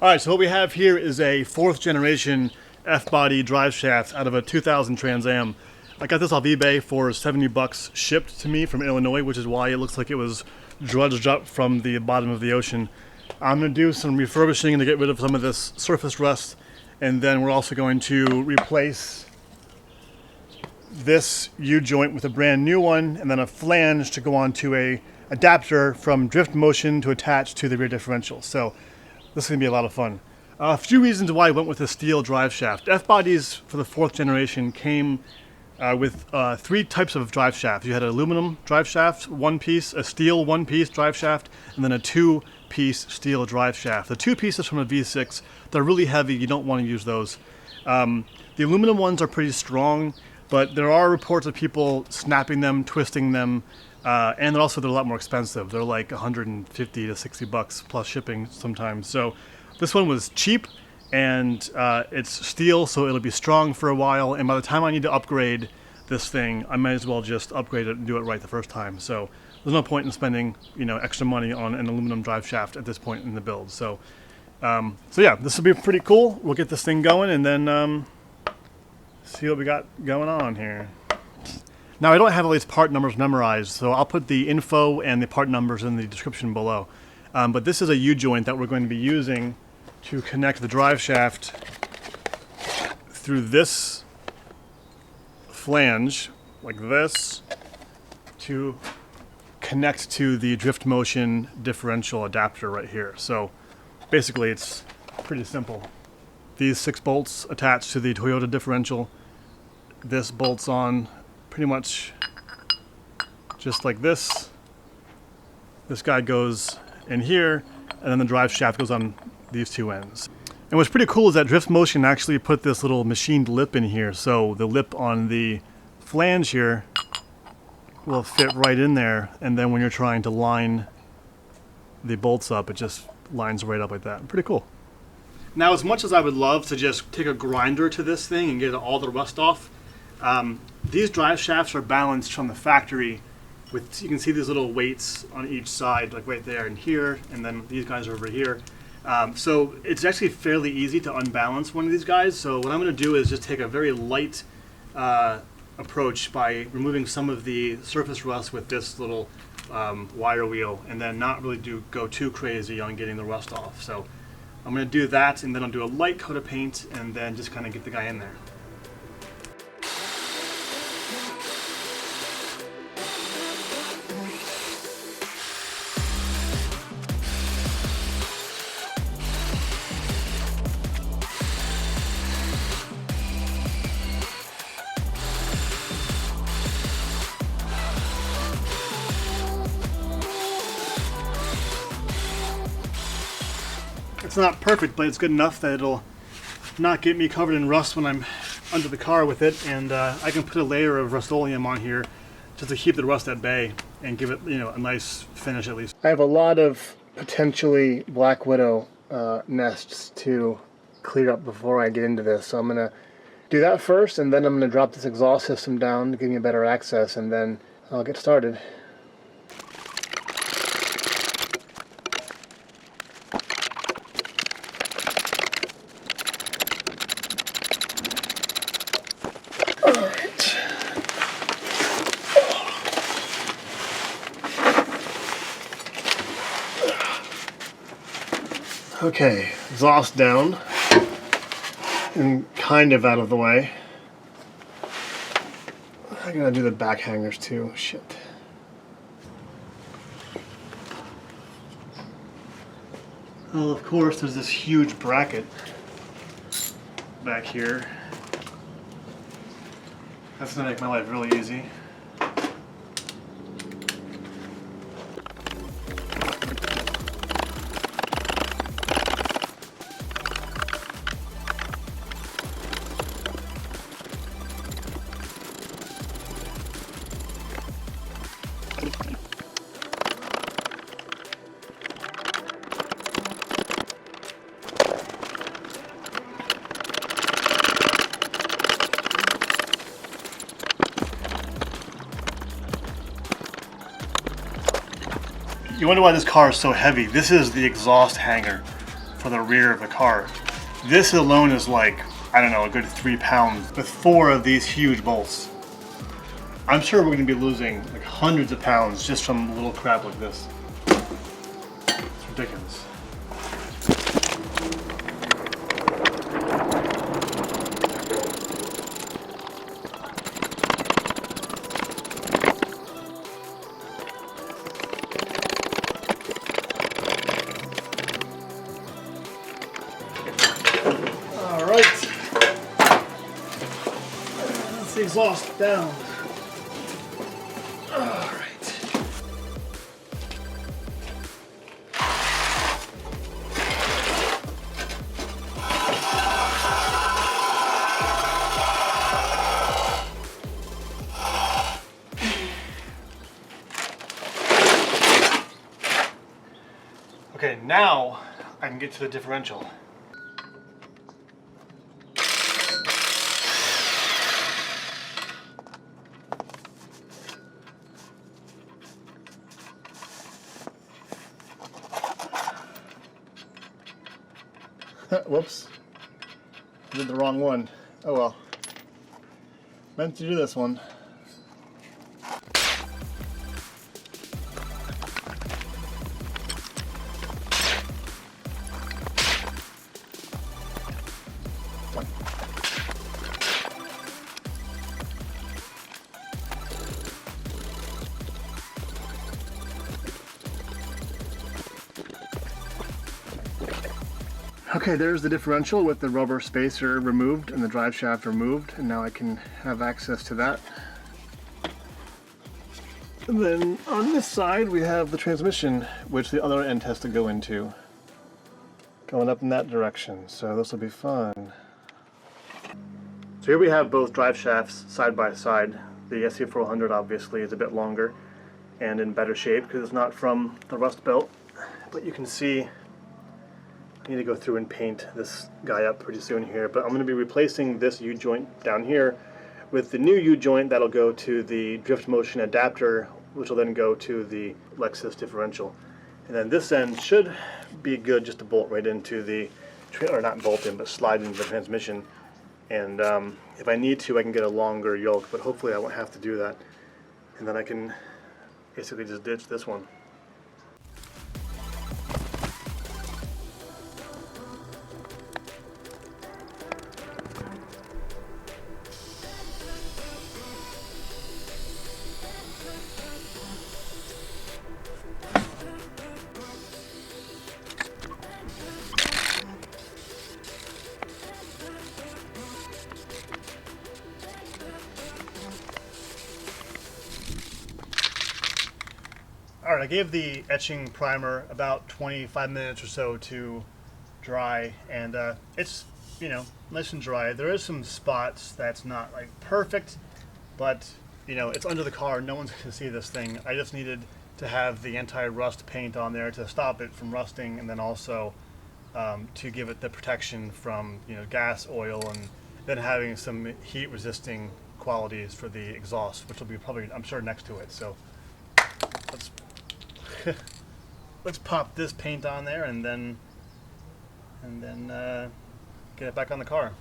All right, so what we have here is a 4th generation F-body drive shaft out of a 2000 Trans Am. I got this off eBay for $70 shipped to me from Illinois, which is why it looks like it was drudged up from the bottom of the ocean. I'm going to do some refurbishing to get rid of some of this surface rust, and then we're also going to replace this U-joint with a brand new one, and then a flange to go onto a adapter from Driftmotion to attach to the rear differential. So this is going to be a lot of fun. A few reasons why I went with a steel drive shaft. F-bodies for the 4th generation came with 3 types of drive shafts. You had an aluminum drive shaft, one piece, a steel one-piece drive shaft, and then a 2-piece steel drive shaft. The 2 pieces from a V6, they're really heavy. You don't want to use those. The aluminum ones are pretty strong, but there are reports of people snapping them, twisting them, and also they're a lot more expensive. They're like 150 to 60 bucks plus shipping sometimes. So this one was cheap, and it's steel, so it'll be strong for a while. And by the time I need to upgrade this thing, I might as well just upgrade it and do it right the first time. So there's no point in spending, extra money on an aluminum drive shaft at this point in the build. So yeah, this will be pretty cool. We'll get this thing going and then see what we got going on here. Now, I don't have all these part numbers memorized, so I'll put the info and the part numbers in the description below. But this is a U-joint that we're going to be using to connect the drive shaft through this flange, like this, to connect to the Driftmotion differential adapter right here. So basically, it's pretty simple. These 6 bolts attach to the Toyota differential. This bolts on pretty much just like this. This guy goes in here, and then the drive shaft goes on these 2 ends. And what's pretty cool is that Driftmotion actually put this little machined lip in here, so the lip on the flange here will fit right in there, and then when you're trying to line the bolts up, it just lines right up like that. Pretty cool. Now, as much as I would love to just take a grinder to this thing and get all the rust off, these drive shafts are balanced from the factory with, you can see these little weights on each side, like right there and here, and then these guys are over here. So it's actually fairly easy to unbalance one of these guys. So what I'm going to do is just take a very light approach by removing some of the surface rust with this little wire wheel, and then not really go too crazy on getting the rust off. So I'm going to do that, and then I'll do a light coat of paint, and then just kind of get the guy in there. It's not perfect, but it's good enough that it'll not get me covered in rust when I'm under the car with it, and I can put a layer of Rust-Oleum on here just to keep the rust at bay and give it, a nice finish at least. I have a lot of potentially Black Widow nests to clear up before I get into this, so I'm going to do that first, and then I'm going to drop this exhaust system down to give me better access, and then I'll get started. Okay, exhaust down and kind of out of the way. I'm gonna do the back hangers too. Shit. Well, of course, there's this huge bracket back here. That's gonna make my life really easy. You wonder why this car is so heavy. This is the exhaust hanger for the rear of the car. This alone is like, I don't know, a good 3 pounds with 4 of these huge bolts. I'm sure we're going to be losing like hundreds of pounds just from little crap like this. It's ridiculous. All right. That's the exhaust down. All right. Okay, now I can get to the differential. Whoops, I did the wrong one. Oh well. Meant to do this one. Okay, there's the differential with the rubber spacer removed and the drive shaft removed, and now I can have access to that. And then on this side we have the transmission, which the other end has to go into. Going up in that direction, so this will be fun. So here we have both drive shafts side by side. The SC400 obviously is a bit longer and in better shape because it's not from the rust belt, but you can see I need to go through and paint this guy up pretty soon here, but I'm going to be replacing this U-joint down here with the new U-joint that'll go to the Driftmotion adapter, which will then go to the Lexus differential. And then this end should be good just to bolt right into the, or not bolt in, but slide into the transmission. And if I need to, I can get a longer yoke, but hopefully I won't have to do that. And then I can basically just ditch this one. Alright, I gave the etching primer about 25 minutes or so to dry, and it's, you know, nice and dry. There is some spots that's not like perfect, but you know, it's under the car, no one's going to see this thing. I just needed to have the anti-rust paint on there to stop it from rusting, and then also to give it the protection from, you know, gas, oil, and then having some heat resisting qualities for the exhaust, which will be probably, I'm sure, next to it. So let's pop this paint on there and then get it back on the car.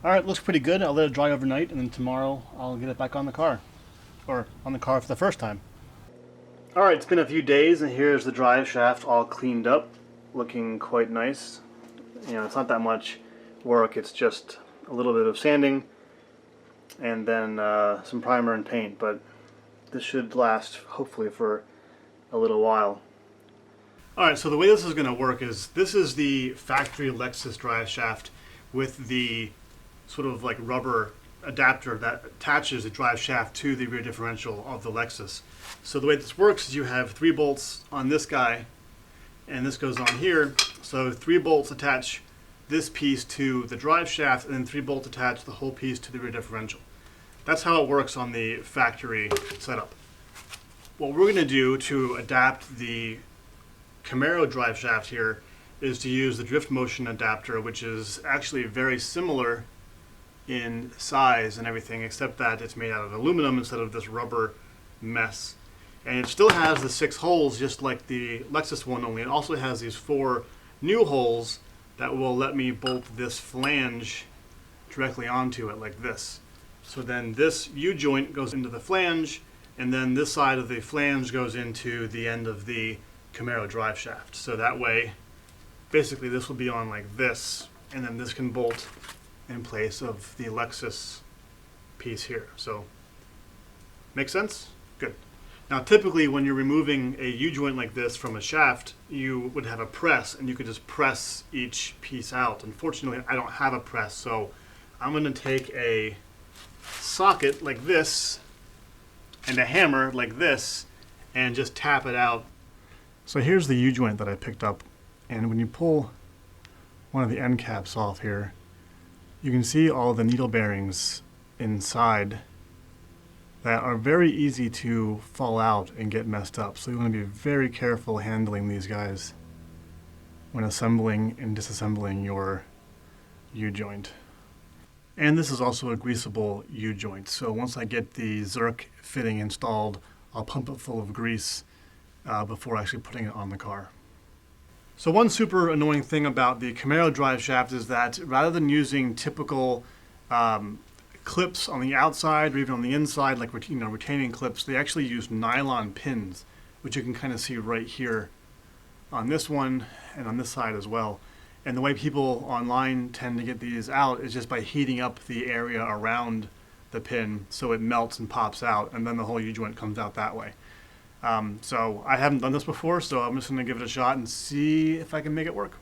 Alright, looks pretty good. I'll let it dry overnight, and then tomorrow I'll get it back on the car. Or on the car for the first time. Alright, it's been a few days, and here's the drive shaft all cleaned up, looking quite nice. You know, it's not that much work, it's just a little bit of sanding and then some primer and paint, but this should last hopefully for a little while. Alright, so the way this is going to work is, this is the factory Lexus drive shaft with the sort of like rubber adapter that attaches the drive shaft to the rear differential of the Lexus. So the way this works is you have 3 bolts on this guy, and this goes on here. So 3 bolts attach this piece to the drive shaft, and then 3 bolts attach the whole piece to the rear differential. That's how it works on the factory setup. What we're going to do to adapt the Camaro drive shaft here is to use the Driftmotion adapter, which is actually very similar in size and everything, except that it's made out of aluminum instead of this rubber mess. And it still has the 6 holes just like the Lexus one, only it also has these 4 new holes that will let me bolt this flange directly onto it like this. So then this U-joint goes into the flange, and then this side of the flange goes into the end of the Camaro drive shaft. So that way, basically this will be on like this, and then this can bolt in place of the Lexus piece here. So, make sense? Good. Now typically when you're removing a U-joint like this from a shaft, you would have a press, and you could just press each piece out. Unfortunately, I don't have a press, so I'm going to take a socket like this and a hammer like this and just tap it out. So here's the U-joint that I picked up, and when you pull one of the end caps off here, you can see all the needle bearings inside that are very easy to fall out and get messed up. So you want to be very careful handling these guys when assembling and disassembling your U-joint. And this is also a greasable U-joint. So once I get the Zerk fitting installed, I'll pump it full of grease before actually putting it on the car. So one super annoying thing about the Camaro drive shaft is that rather than using typical clips on the outside or even on the inside, like retaining clips, they actually use nylon pins, which you can kind of see right here on this one and on this side as well. And the way people online tend to get these out is just by heating up the area around the pin so it melts and pops out, and then the whole U-joint comes out that way. So I haven't done this before, so I'm just going to give it a shot and see if I can make it work.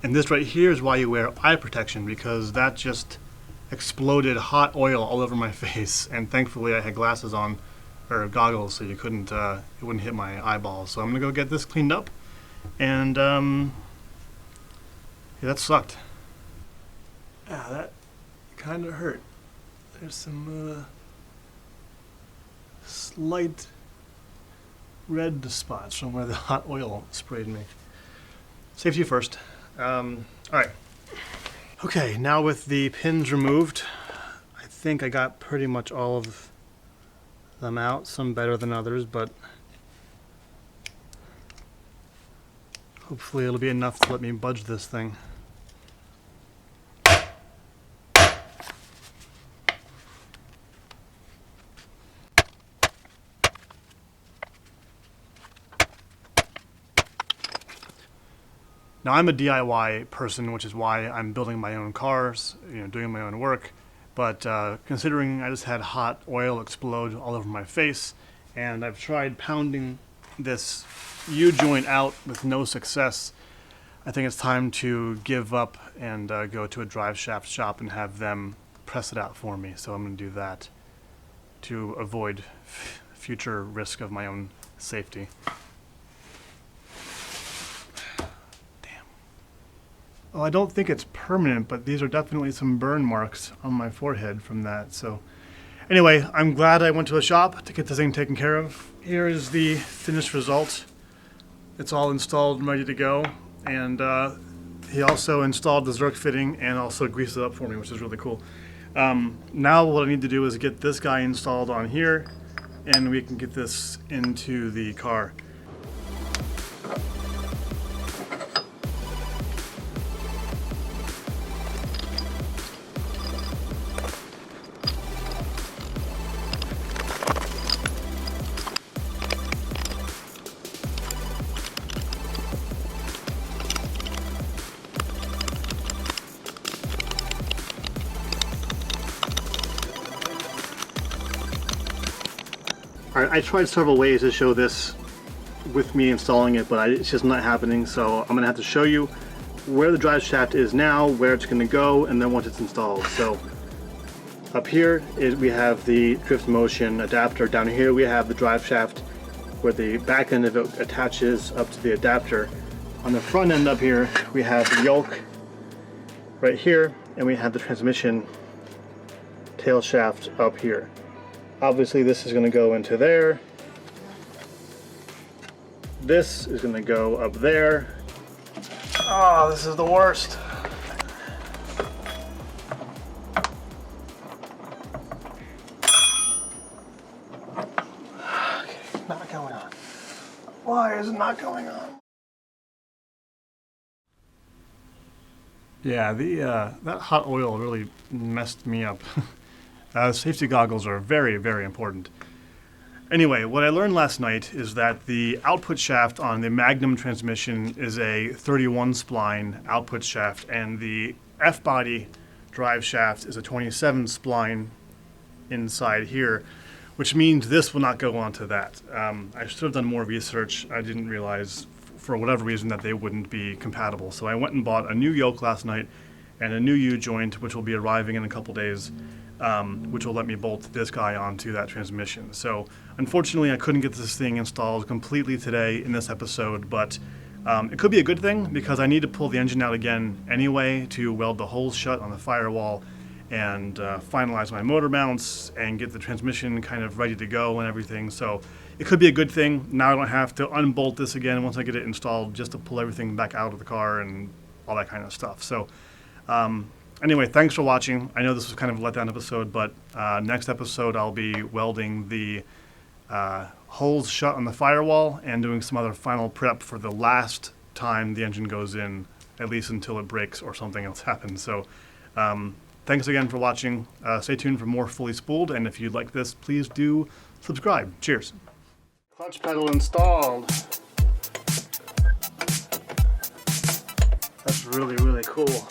And this right here is why you wear eye protection, because that just exploded hot oil all over my face. And thankfully I had glasses on, or goggles, so you couldn't, it wouldn't hit my eyeballs. So I'm gonna go get this cleaned up. And yeah, that sucked. Ah, that kind of hurt. There's some slight red spots from where the hot oil sprayed me. Safety first. Alright. Okay, now with the pins removed, I think I got pretty much all of them out, some better than others, but hopefully it'll be enough to let me budge this thing. Now I'm a DIY person, which is why I'm building my own cars, doing my own work. But considering I just had hot oil explode all over my face, and I've tried pounding this U-joint out with no success, I think it's time to give up and go to a drive shaft shop and have them press it out for me. So I'm going to do that to avoid future risk of my own safety. Well, I don't think it's permanent, but these are definitely some burn marks on my forehead from that. So anyway, I'm glad I went to a shop to get this thing taken care of. Here is the finished result. It's all installed and ready to go. And he also installed the Zerk fitting and also greased it up for me, which is really cool. Now what I need to do is get this guy installed on here, and we can get this into the car. All right, I tried several ways to show this with me installing it, but it's just not happening. So I'm gonna have to show you where the drive shaft is now, where it's gonna go, and then once it's installed. So up here we have the Driftmotion adapter. Down here we have the drive shaft where the back end of it attaches up to the adapter. On the front end up here we have the yoke right here, and we have the transmission tail shaft up here. Obviously this is going to go into there. This is going to go up there. Oh, this is the worst. Okay, not going on. Why is it not going on? Yeah, that hot oil really messed me up. Safety goggles are very, very important. Anyway, what I learned last night is that the output shaft on the Magnum transmission is a 31 spline output shaft, and the F-body drive shaft is a 27 spline inside here, which means this will not go onto that. I should have done more research. I didn't realize, for whatever reason, that they wouldn't be compatible. So I went and bought a new yoke last night and a new U-joint, which will be arriving in a couple days, which will let me bolt this guy onto that transmission. So unfortunately I couldn't get this thing installed completely today in this episode, but it could be a good thing because I need to pull the engine out again anyway to weld the holes shut on the firewall and finalize my motor mounts and get the transmission kind of ready to go and everything. So it could be a good thing. Now I don't have to unbolt this again once I get it installed, just to pull everything back out of the car and all that kind of stuff. So anyway, thanks for watching. I know this was kind of a letdown episode, but next episode I'll be welding the holes shut on the firewall and doing some other final prep for the last time the engine goes in, at least until it breaks or something else happens. So thanks again for watching. Stay tuned for more Fully Spooled, and if you like this, please do subscribe. Cheers. Clutch pedal installed. That's really, really cool.